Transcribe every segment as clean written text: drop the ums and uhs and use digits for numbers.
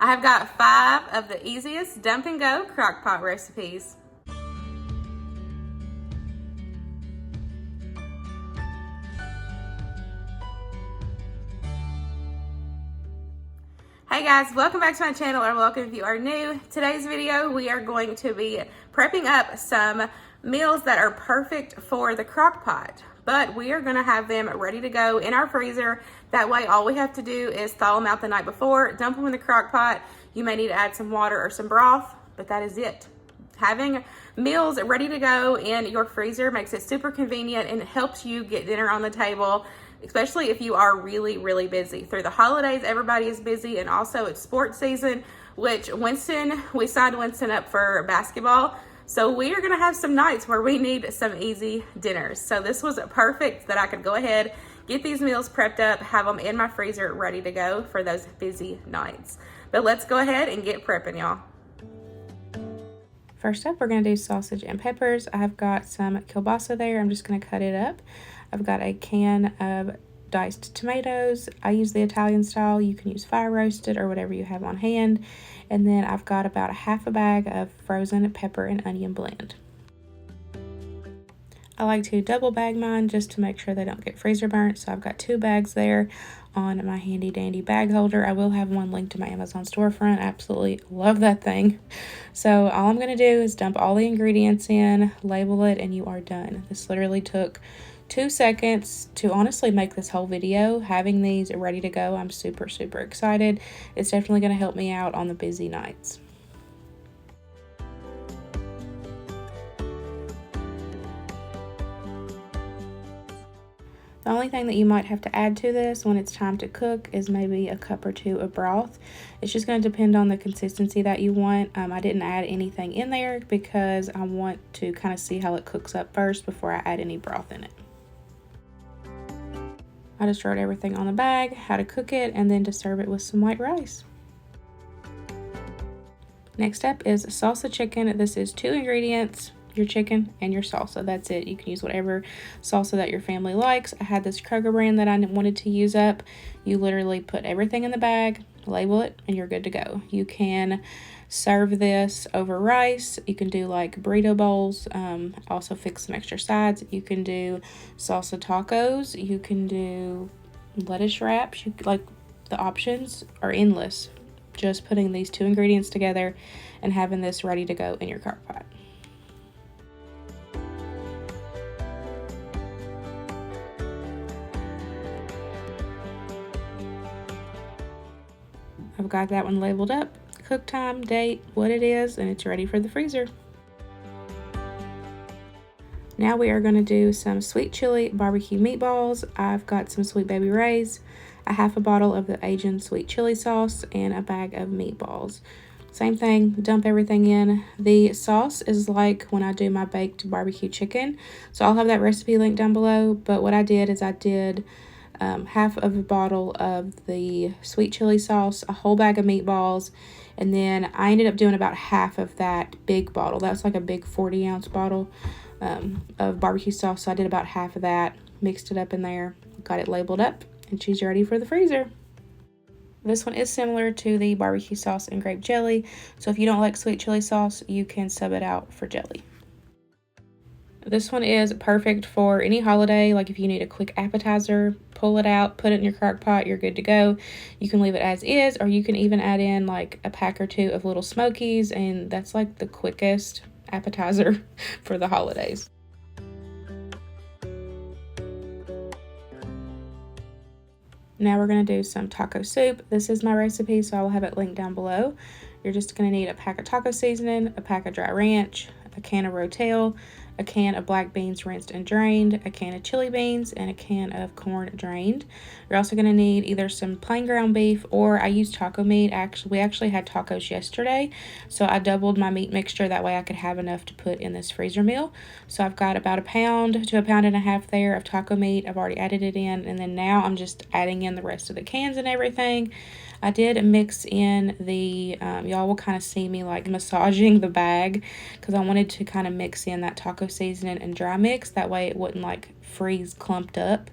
I have got 5 of the easiest dump and go crockpot recipes. Hey guys, welcome back to my channel, or welcome if you are new. Today's video, we are going to be prepping up some meals that are perfect for the crock pot, but we are gonna have them ready to go in our freezer. That way, all we have to do is thaw them out the night before, dump them in the crock pot. You may need to add some water or some broth, but that is it. Having meals ready to go in your freezer makes it super convenient and helps you get dinner on the table, especially if you are really, really busy. Through the holidays, everybody is busy, and also it's sports season, which we signed Winston up for basketball. So we are gonna have some nights where we need some easy dinners. So this was perfect that I could go ahead, get these meals prepped up, have them in my freezer ready to go for those busy nights. But let's go ahead and get prepping, y'all. First up, we're gonna do sausage and peppers. I've got some kielbasa there. I'm just gonna cut it up. I've got a can of diced tomatoes. I use the Italian style. You can use fire roasted or whatever you have on hand. And then I've got about a half a bag of frozen pepper and onion blend. I like to double bag mine just to make sure they don't get freezer burnt. So I've got 2 bags there on my handy dandy bag holder. I will have one linked to my Amazon storefront. I absolutely love that thing. So all I'm going to do is dump all the ingredients in, label it, and you are done. This literally took 2 seconds to honestly make this whole video. Having these ready to go, I'm super, super excited. It's definitely going to help me out on the busy nights. The only thing that you might have to add to this when it's time to cook is maybe a cup or 2 of broth. It's just going to depend on the consistency that you want. I didn't add anything in there because I want to kind of see how it cooks up first before I add any broth in it. I just wrote everything on the bag, how to cook it, and then to serve it with some white rice. Next up is salsa chicken. This is 2 ingredients, your chicken and your salsa. That's it. You can use whatever salsa that your family likes. I had this Kroger brand that I wanted to use up. You literally put everything in the bag, label it, and you're good to go. You can serve this over rice. You can do like burrito bowls, also fix some extra sides. You can do salsa tacos. You can do lettuce wraps. Like, the options are endless. Just putting these 2 ingredients together and having this ready to go in your crock pot. I've got that one labeled up, cook time, date, what it is, and it's ready for the freezer. Now we are going to do some sweet chili barbecue meatballs. I've got some Sweet Baby Ray's, a half a bottle of the Asian sweet chili sauce, and a bag of meatballs. Same thing, dump everything in. The sauce is like when I do my baked barbecue chicken, so I'll have that recipe link down below. But what I did is I did half of a bottle of the sweet chili sauce, a whole bag of meatballs, and then I ended up doing about half of that big bottle. That's like a big 40-ounce bottle of barbecue sauce. So I did about half of that, mixed it up in there, got it labeled up, and she's ready for the freezer. This one is similar to the barbecue sauce and grape jelly, so if you don't like sweet chili sauce, you can sub it out for jelly. This one is perfect for any holiday. Like if you need a quick appetizer, pull it out, put it in your crock pot, you're good to go. You can leave it as is, or you can even add in like a pack or 2 of little smokies, and that's like the quickest appetizer for the holidays. Now we're going to do some taco soup. This is my recipe, so I will have it linked down below. You're just going to need a pack of taco seasoning, a pack of dry ranch, a can of rotel, a can of black beans rinsed and drained, a can of chili beans, and a can of corn drained. You're also going to need either some plain ground beef, or I use taco meat. We actually had tacos yesterday, so I doubled my meat mixture. That way I could have enough to put in this freezer meal. So I've got about 1 pound to 1.5 pounds there of taco meat. I've already added it in, and then now I'm just adding in the rest of the cans and everything. I did mix in the, y'all will kind of see me like massaging the bag because I wanted to kind of mix in that taco seasoning and dry mix. That way it wouldn't like freeze clumped up.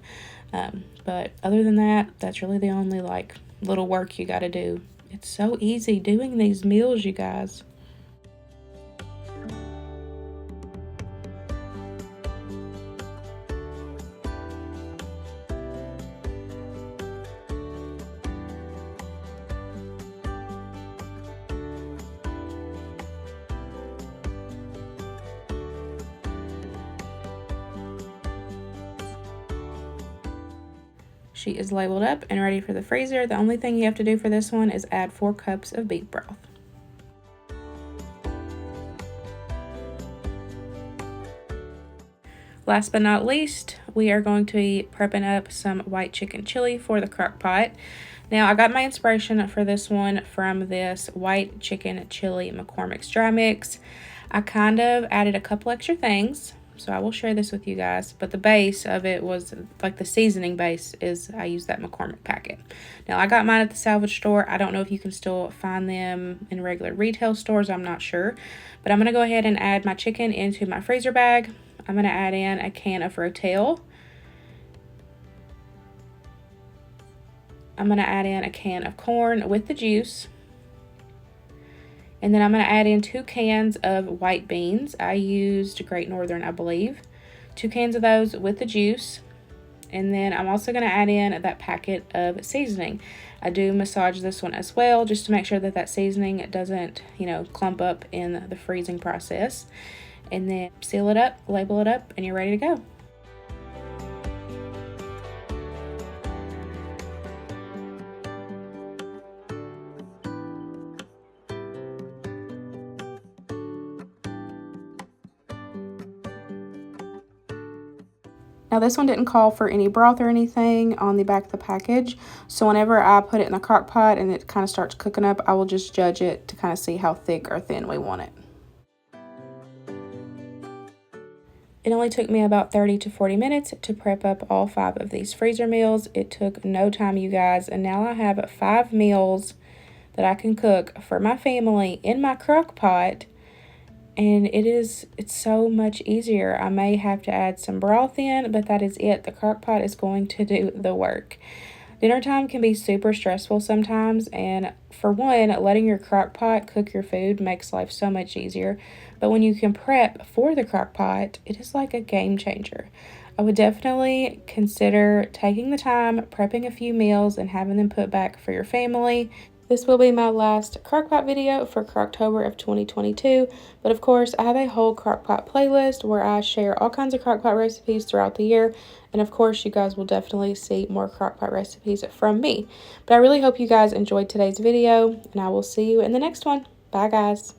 But other than that, that's really the only like little work you got to do It's so easy doing these meals, you guys. She is labeled up and ready for the freezer. The only thing you have to do for this one is add 4 cups of beef broth. Last but not least, we are going to be prepping up some white chicken chili for the crock pot. Now, I got my inspiration for this one from this white chicken chili McCormick's dry mix. I kind of added a couple extra things, so I will share this with you guys. But the base of it was, like the seasoning base is, I used that McCormick packet. Now, I got mine at the salvage store. I don't know if you can still find them in regular retail stores. I'm not sure. But I'm going to go ahead and add my chicken into my freezer bag. I'm going to add in a can of rotel. I'm going to add in a can of corn with the juice. And then I'm going to add in 2 cans of white beans. I used Great Northern, I believe. 2 cans of those with the juice. And then I'm also going to add in that packet of seasoning. I do massage this one as well, just to make sure that that seasoning doesn't, clump up in the freezing process. And then seal it up, label it up, and you're ready to go. Now this one didn't call for any broth or anything on the back of the package, so whenever I put it in the crock pot and it kind of starts cooking up, I will just judge it to kind of see how thick or thin we want it. It only took me about 30 to 40 minutes to prep up all 5 of these freezer meals. It took no time, you guys, and now I have 5 meals that I can cook for my family in my crock pot, and it's so much easier. I may have to add some broth in, but that is it. The crock pot is going to do the work. Dinner time can be super stressful sometimes, and for one, letting your crock pot cook your food makes life so much easier. But when you can prep for the crock pot, it is like a game changer. I would definitely consider taking the time, prepping a few meals, and having them put back for your family. This will be my last Crockpot video for Crocktober of 2022, but of course I have a whole Crockpot playlist where I share all kinds of Crockpot recipes throughout the year, and of course you guys will definitely see more Crockpot recipes from me. But I really hope you guys enjoyed today's video, and I will see you in the next one. Bye guys!